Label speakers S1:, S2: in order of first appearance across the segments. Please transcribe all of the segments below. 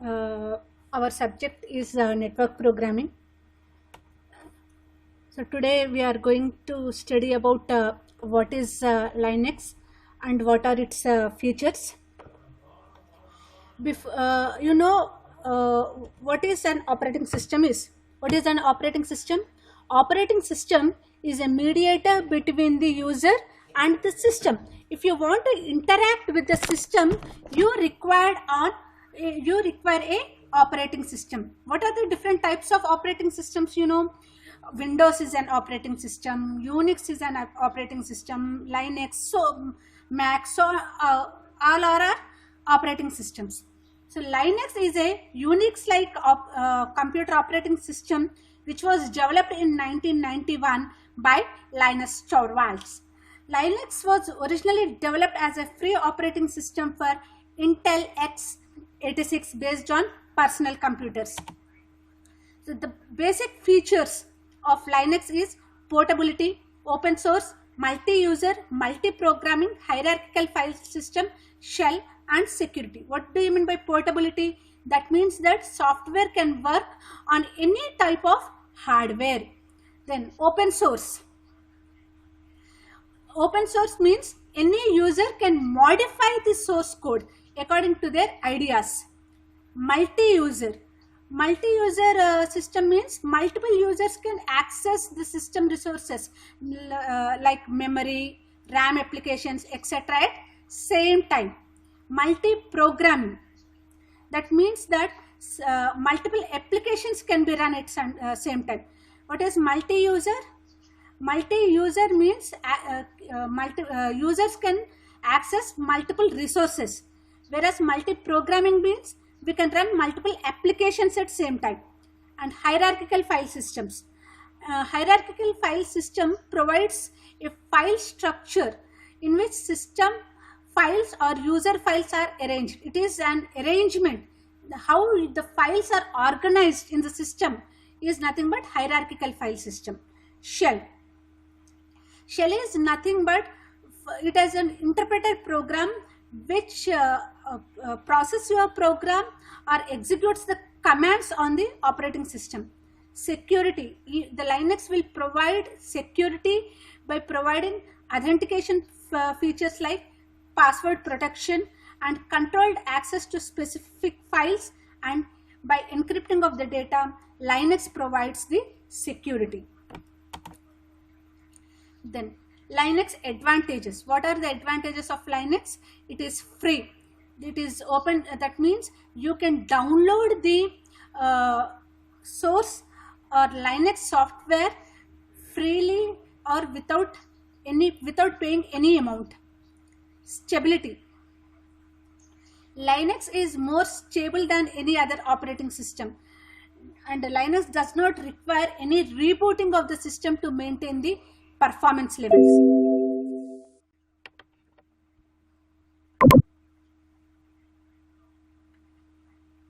S1: Our subject is network programming. So today we are going to study about what is Linux and what are its features. You know what is an operating system is? What is an operating system? Operating system is a mediator between the user and the system. If you want to interact with the system, you require a operating system. What are the different types of operating systems? You know, Windows is an operating system, Unix is an operating system, Linux, so Mac, so all are our operating systems. So Linux is a Unix-like computer operating system which was developed in 1991 by Linus Torvalds. Linux was originally developed as a free operating system for Intel x86 based on personal computers. So the basic features of Linux is portability, open source, multi-user, multi-programming, hierarchical file system, shell, and security. What do you mean by portability? That means that software can work on any type of hardware. Then open source. Open source means any user can modify the source code according to their ideas. Multi-user. Multi-user system means multiple users can access the system resources like memory, RAM applications, etc. at same time. Multi-programming. That means that multiple applications can be run at same time. What is multi-user? Multi-user means users can access multiple resources, whereas multi-programming means we can run multiple applications at same time. And hierarchical file systems. Hierarchical file system provides a file structure in which system files or user files are arranged. It is an arrangement. How the files are organized in the system is nothing but hierarchical file system. Shell. Shell is nothing but it is an interpreted program which process your program or executes the commands on the operating system. Security. The Linux will provide security by providing authentication features like password protection and controlled access to specific files, and by encrypting of the data, Linux provides the security. Then Linux advantages. What are the advantages of Linux? It is free. It is open. That means you can download the source or Linux software freely or without paying any amount. Stability. Linux is more stable than any other operating system, and Linux does not require any rebooting of the system to maintain the performance levels.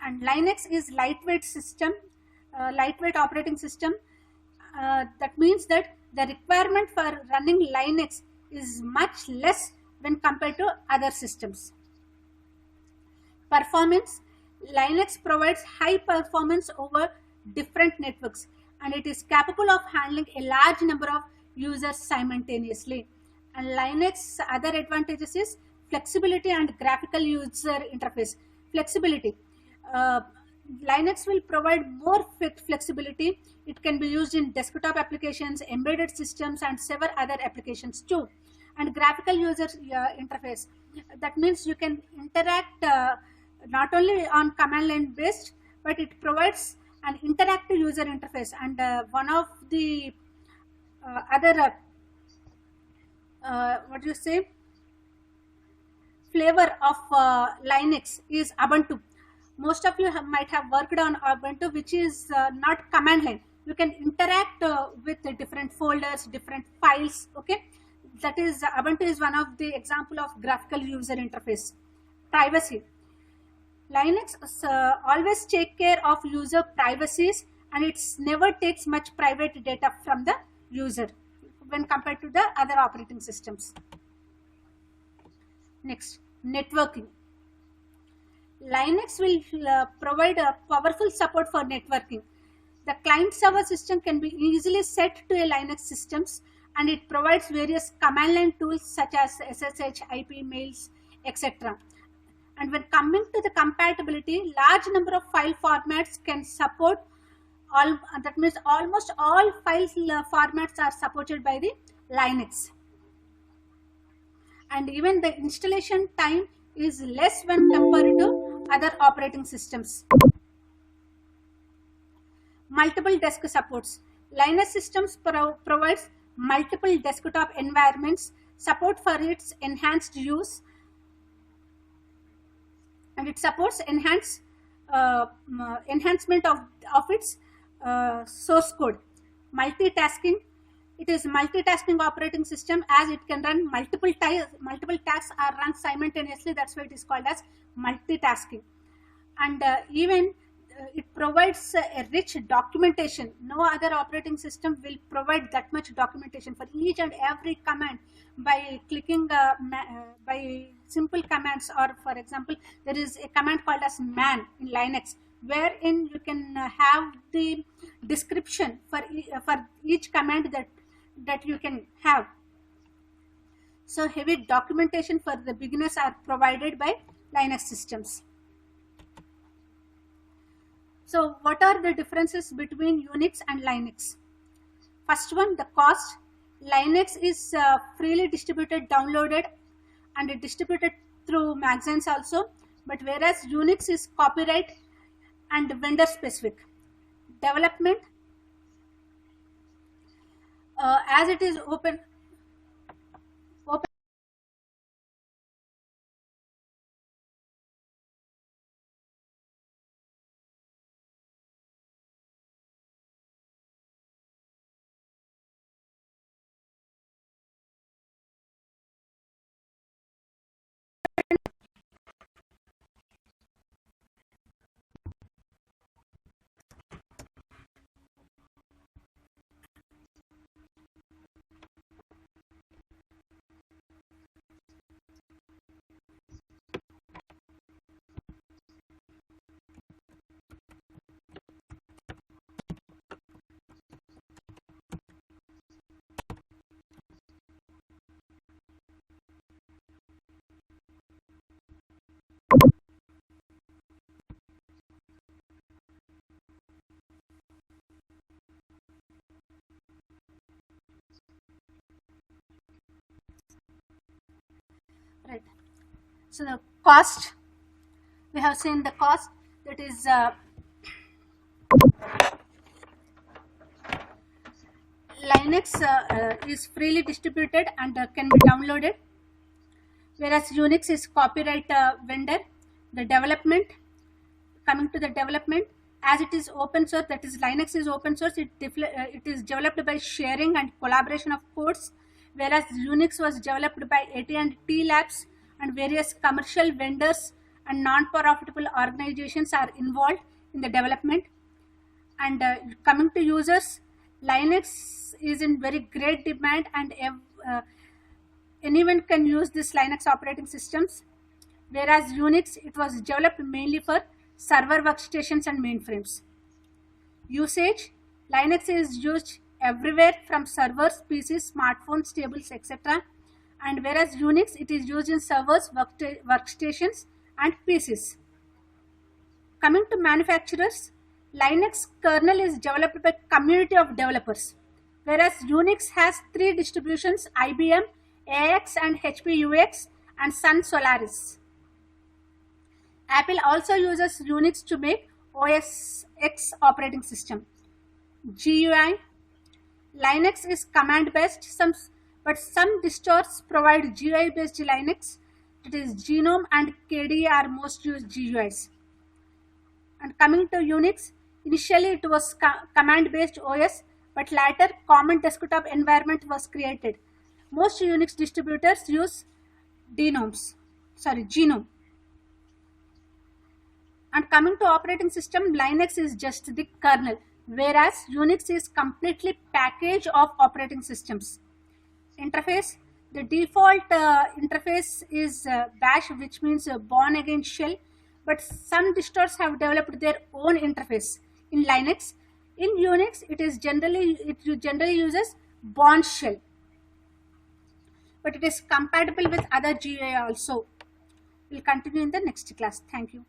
S1: And Linux is lightweight system, lightweight operating system. That means that the requirement for running Linux is much less when compared to other systems. Performance. Linux provides high performance over different networks, and it is capable of handling a large number of users simultaneously. And Linux other advantages is flexibility and graphical user interface. Flexibility. Linux will provide more flexibility. It can be used in desktop applications, embedded systems, and several other applications too. And graphical user interface. That means you can interact not only on command line based, but it provides an interactive user interface. And one of the other what do you say, flavor of Linux is Ubuntu. Most of you might have worked on Ubuntu, which is not command line. You can interact with the different folders, different files. Okay, that is Ubuntu is one of the example of graphical user interface. Privacy. Linux always take care of user privacies, and it never takes much private data from the user when compared to the other operating systems. Next, networking. Linux will provide a powerful support for networking. The client-server system can be easily set to a Linux systems, and it provides various command line tools such as SSH, IP, mails, etc. And when coming to the compatibility, large number of file formats can support all. That means almost all file formats are supported by the Linux, and even the installation time is less when compared to other operating systems. Multiple desk supports. Linux systems provides multiple desktop environments, support for its enhanced use, and it supports enhancement of its source code. Multitasking. It is multitasking operating system as it can run multiple tasks are run simultaneously. That's why it is called as multitasking. And even it provides a rich documentation. No other operating system will provide that much documentation for each and every command by clicking by simple commands. Or for example, there is a command called as man in Linux, wherein you can have the description for each command that you can have. So heavy documentation for the beginners are provided by Linux systems. So what are the differences between Unix and Linux? First one, the cost. Linux is freely distributed, downloaded, and distributed through magazines also, but whereas Unix is copyright and vendor specific. Development, as it is open right. So the cost, we have seen the cost, that is Linux is freely distributed and can be downloaded, whereas Unix is copyright vendor. The development, coming to the development, as it is open source, that is Linux is open source, it is developed by sharing and collaboration of codes, whereas Unix was developed by AT&T Labs, and various commercial vendors and non-profitable organizations are involved in the development. And coming to users, Linux is in very great demand, and anyone can use this Linux operating systems, whereas Unix, it was developed mainly for server workstations and mainframes. Usage, Linux is used everywhere from servers, PCs, smartphones, tables, etc. And whereas Unix, it is used in servers, workstations and PCs. Coming to manufacturers, Linux kernel is developed by community of developers, whereas Unix has 3 distributions: IBM, AX and HP UX, and Sun Solaris. Apple also uses Unix to make OS X operating system. GUI, Linux is command based, but some distros provide GUI based Linux. It is GNOME and KDE are most used GUIs. And coming to Unix, initially it was command based OS, but later common desktop environment was created. Most Unix distributors use GNOME. And coming to operating system, Linux is just the kernel, whereas Unix is completely package of operating systems. Interface, the default interface is bash, which means born again shell, but some distros have developed their own interface. In Linux, in Unix, it generally uses Bourne shell, but it is compatible with other GUI also. We'll continue in the next class. Thank you.